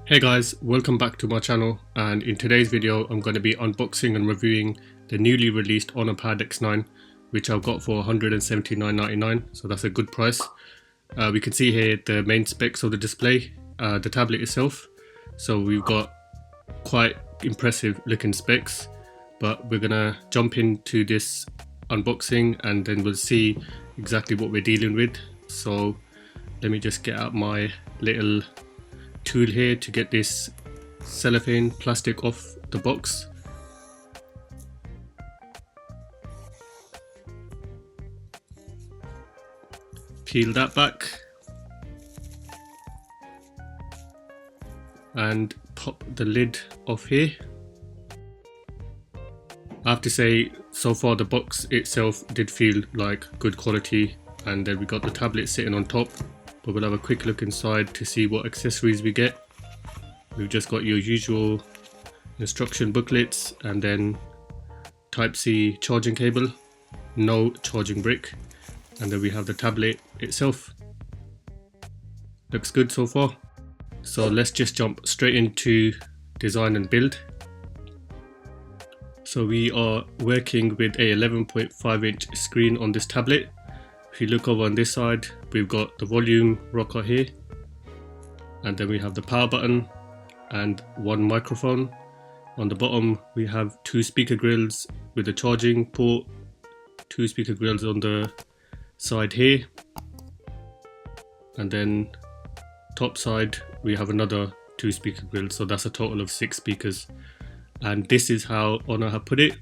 Hey guys, welcome back to my channel, and in today's video I'm going to be unboxing and reviewing the newly released Honor Pad X9, which I've got for $179.99, so that's a good price. We can see here the main specs of the display, the tablet itself. So we've got quite impressive looking specs, but we're gonna jump into this unboxing and then we'll see exactly what we're dealing with. So let me just get out my little tool here to get this cellophane plastic off the box. Peel that back and pop the lid off here. I have to say, so far the box itself did feel like good quality, and then we got the tablet sitting on top, but we'll have a quick look inside to see what accessories we get. We've just got your usual instruction booklets and then Type-C charging cable, no charging brick, and then we have the tablet itself. Looks good so far. So let's just jump straight into design and build. So we are working with a 11.5-inch screen on this tablet. If you look over on this side, we've got the volume rocker here, and then we have the power button and one microphone. On the bottom we have two speaker grills with a charging port, two speaker grills on the side here, and then top side we have another two speaker grills, so that's a total of 6 speakers. And this is how Honor have put it.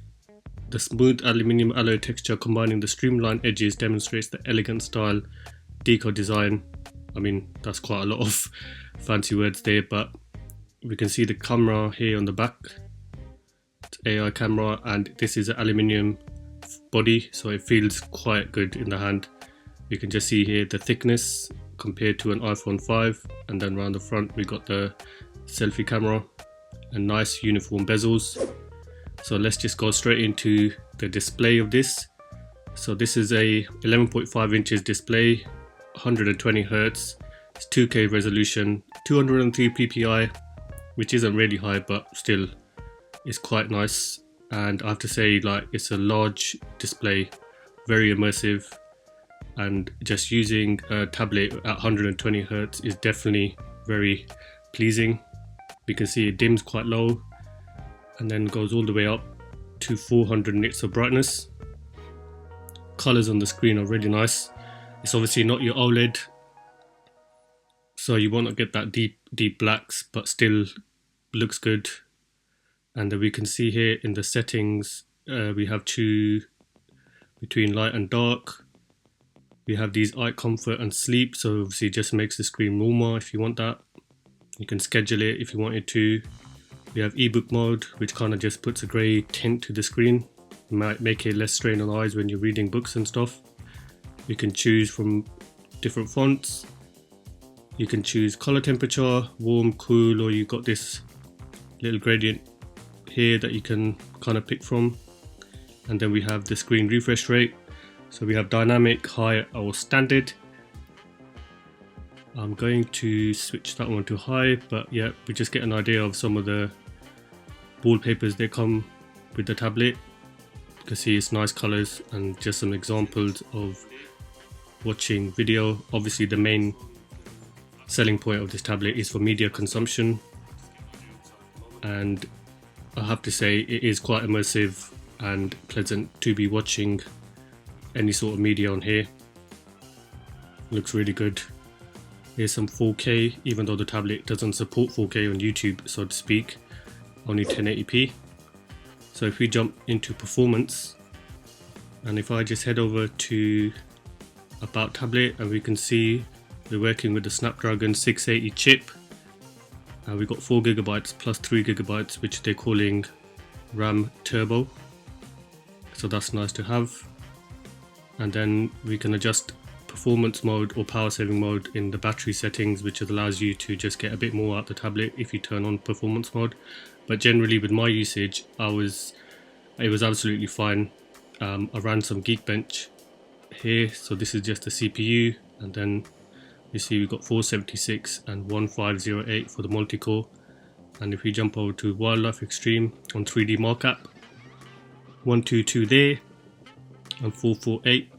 The smooth aluminium alloy texture combining the streamlined edges demonstrates the elegant style deco design. I mean, that's quite a lot of fancy words there, but we can see the camera here on the back. It's AI camera, and this is an aluminium body, so it feels quite good in the hand. You can just see here the thickness compared to an iPhone 5, and then around the front we got the selfie camera and nice uniform bezels. So let's just go straight into the display of this. So this is a 11.5 inches display, 120 Hz, it's 2K resolution, 203 ppi, which isn't really high, but still is quite nice. And I have to say, like, it's a large display, very immersive, and just using a tablet at 120 Hz is definitely very pleasing. We can see it dims quite low and then goes all the way up to 400 nits of brightness. Colors on the screen are really nice. It's obviously not your OLED, so you won't get that deep blacks, but still looks good. And then we can see here in the settings, we have two between light and dark. We have these eye comfort and sleep, so obviously it just makes the screen warmer if you want that. You can schedule it if you wanted to. We have ebook mode, which kind of just puts a grey tint to the screen. It might make it less strain on the eyes when you're reading books and stuff. You can choose from different fonts. You can choose color temperature, warm, cool, or you've got this little gradient here that you can kind of pick from. And then we have the screen refresh rate. So we have dynamic, high, or standard. I'm going to switch that one to high, but yeah, we just get an idea of some of the wallpapers that come with the tablet. You can see it's nice colors and just some examples of watching video. Obviously the main selling point of this tablet is for media consumption, and I have to say it is quite immersive and pleasant to be watching any sort of media on here. Looks really good. Here's some 4K, even though the tablet doesn't support 4K on YouTube, so to speak, only 1080p. So if we jump into performance, and if I just head over to about tablet, and we can see we're working with the Snapdragon 680 chip. We've got 4GB plus 3GB, which they're calling RAM Turbo, so that's nice to have. And then we can adjust performance mode or power saving mode in the battery settings, which allows you to just get a bit more out the tablet if you turn on performance mode. But generally with my usage, it was absolutely fine. I ran some Geekbench here, so this is just the CPU, and then You see we've got 476 and 1508 for the multi-core. And if we jump over to Wildlife Extreme on 3D markup, 122 there and 448.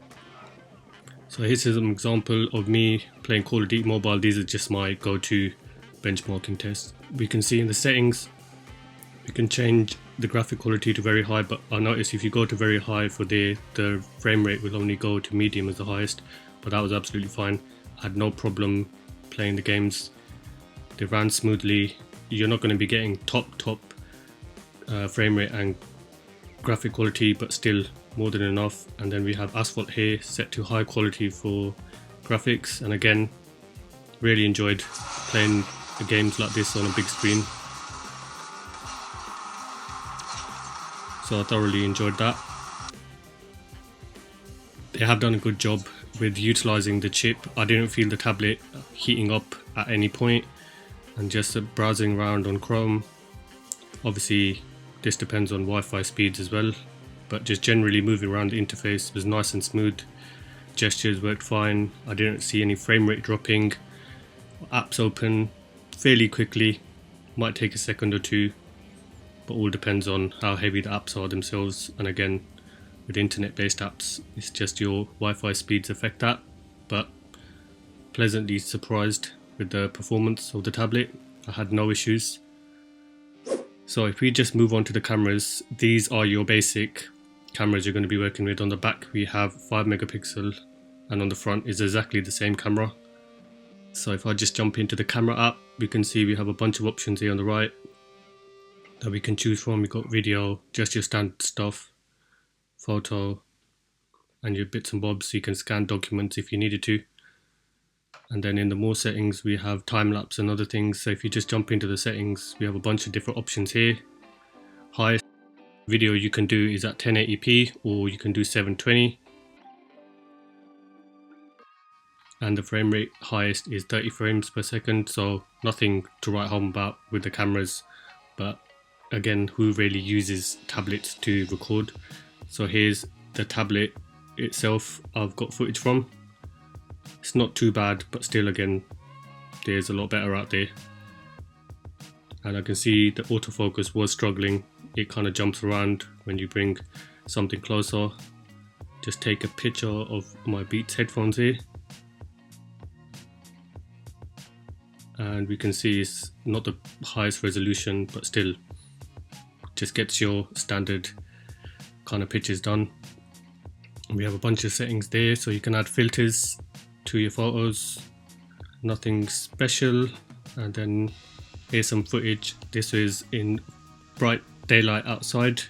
So here's an example of me playing Call of Duty Mobile. These are just my go-to benchmarking tests. We can see in the settings, we can change the graphic quality to very high, but I noticed if you go to very high for the frame rate will only go to medium as the highest, but that was absolutely fine. I had no problem playing the games. They ran smoothly. You're not going to be getting top frame rate and graphic quality, but still more than enough. And then we have Asphalt here set to high quality for graphics, and again really enjoyed playing the games like this on a big screen, so I thoroughly enjoyed that. They have done a good job with utilizing the chip. I didn't feel the tablet heating up at any point, and just browsing around on Chrome, obviously this depends on Wi-Fi speeds as well, but just generally moving around the interface was nice and smooth. Gestures worked fine. I didn't see any frame rate dropping. Apps open fairly quickly, might take a second or two, but all depends on how heavy the apps are themselves. And again, with internet based apps, it's just your Wi-Fi speeds affect that, but pleasantly surprised with the performance of the tablet. I had no issues. So if we just move on to the cameras, these are your basic cameras you're going to be working with. On the back we have 5 megapixel, and on the front is exactly the same camera. So if I just jump into the camera app, we can see we have a bunch of options here on the right that we can choose from. We've got video, just your standard stuff, photo, and your bits and bobs, so you can scan documents if you needed to. And then in the more settings we have time lapse and other things. So if you just jump into the settings, we have a bunch of different options here. Highest video you can do is at 1080p, or you can do 720. And the frame rate highest is 30 frames per second, so nothing to write home about with the cameras, but again, who really uses tablets to record? So here's the tablet itself I've got footage from. It's not too bad, but still, again, there's a lot better out there. And I can see the autofocus was struggling. It kind of jumps around when you bring something closer. Just take a picture of my Beats headphones here, and we can see it's not the highest resolution, but still just gets your standard kind of pictures done. We have a bunch of settings there, so you can add filters to your photos, nothing special. And then here's some footage. This is in bright daylight outside,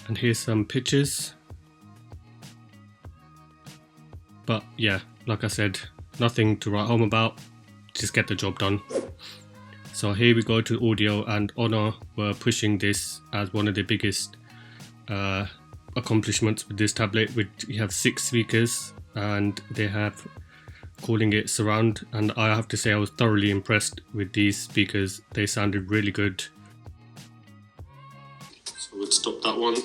and here's some pictures. But yeah, like I said, nothing to write home about, just get the job done. So here we go to audio, and Honor were pushing this as one of the biggest accomplishments with this tablet. We have 6 speakers, and they have calling it surround, and I have to say I was thoroughly impressed with these speakers. They sounded really good. So we'll stop that one.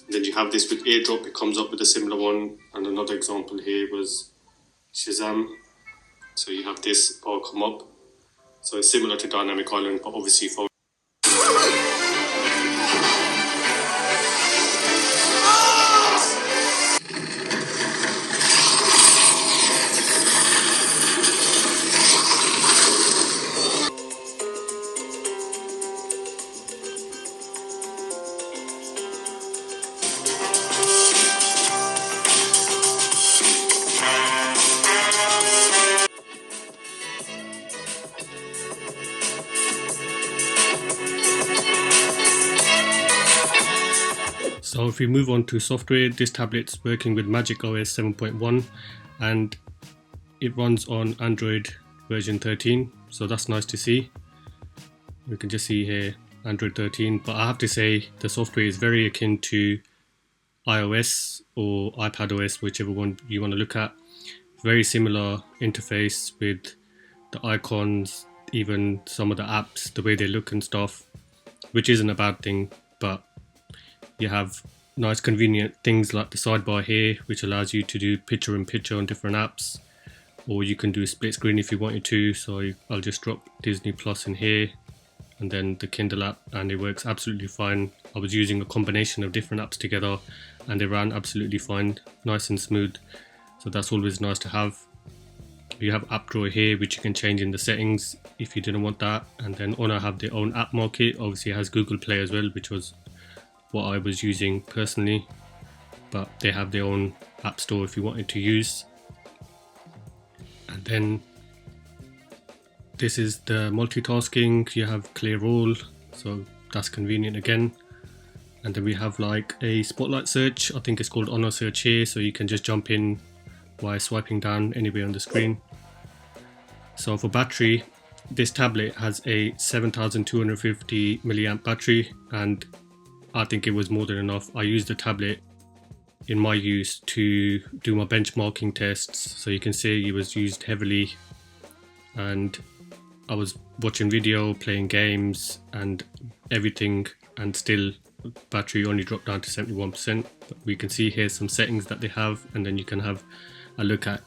Then you have this with AirDrop, it comes up with a similar one, and another example here was Shazam. So you have this bar come up. So it's similar to Dynamic Island, but obviously for So if we move on to software, this tablet's working with Magic OS 7.1, and it runs on Android version 13, so that's nice to see. We can just see here Android 13, but I have to say the software is very akin to iOS or iPadOS, whichever one you want to look at. Very similar interface with the icons, even some of the apps, the way they look and stuff, which isn't a bad thing, but you have nice convenient things like the sidebar here, which allows you to do picture in picture on different apps, or you can do split screen if you wanted to. So I'll just drop Disney Plus in here and then the Kindle app, and it works absolutely fine. I was using a combination of different apps together and they ran absolutely fine, nice and smooth. So that's always nice to have. You have app drawer here, which you can change in the settings if you didn't want that. And then Honor have their own app market. Obviously it has Google Play as well, which was what I was using personally, but they have their own app store if you wanted to use. And then this is the multitasking. You have clear all, so that's convenient again. And then we have like a spotlight search. I think it's called Honor search here, so you can just jump in by swiping down anywhere on the screen. So for battery, this tablet has a 7250 milliamp battery, and I think it was more than enough. I used the tablet in my use to do my benchmarking tests, so you can see it was used heavily, and I was watching video, playing games and everything, and still battery only dropped down to 71%. But we can see here some settings that they have, and then you can have a look at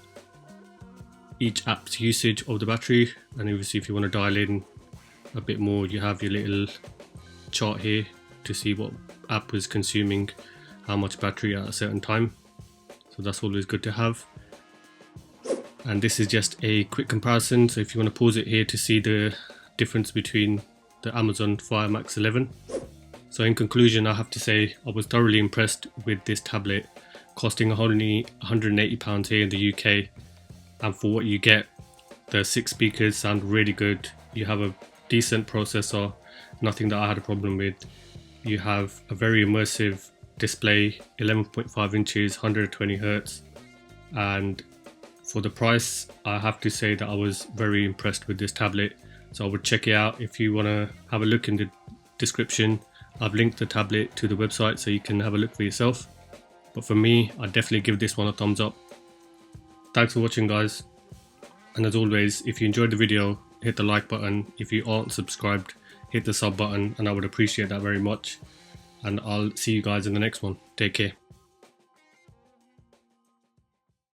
each app's usage of the battery. And obviously if you want to dial in a bit more, you have your little chart here to see what app was consuming how much battery at a certain time, so that's always good to have. And this is just a quick comparison, so if you want to pause it here to see the difference between the Amazon Fire Max 11. So in conclusion, I have to say I was thoroughly impressed with this tablet, costing only £180 here in the UK, and for what you get, the 6 speakers sound really good. You have a decent processor, nothing that I had a problem with. You have a very immersive display, 11.5 inches, 120 Hz, and for the price, I have to say that I was very impressed with this tablet. So I would check it out. If you want to have a look in the description, I've linked the tablet to the website so you can have a look for yourself. But for me, I'd definitely give this one a thumbs up. Thanks for watching, guys, and as always, if you enjoyed the video, hit the like button. If you aren't subscribed, hit the sub button, and I would appreciate that very much. And I'll see you guys in the next one. Take care.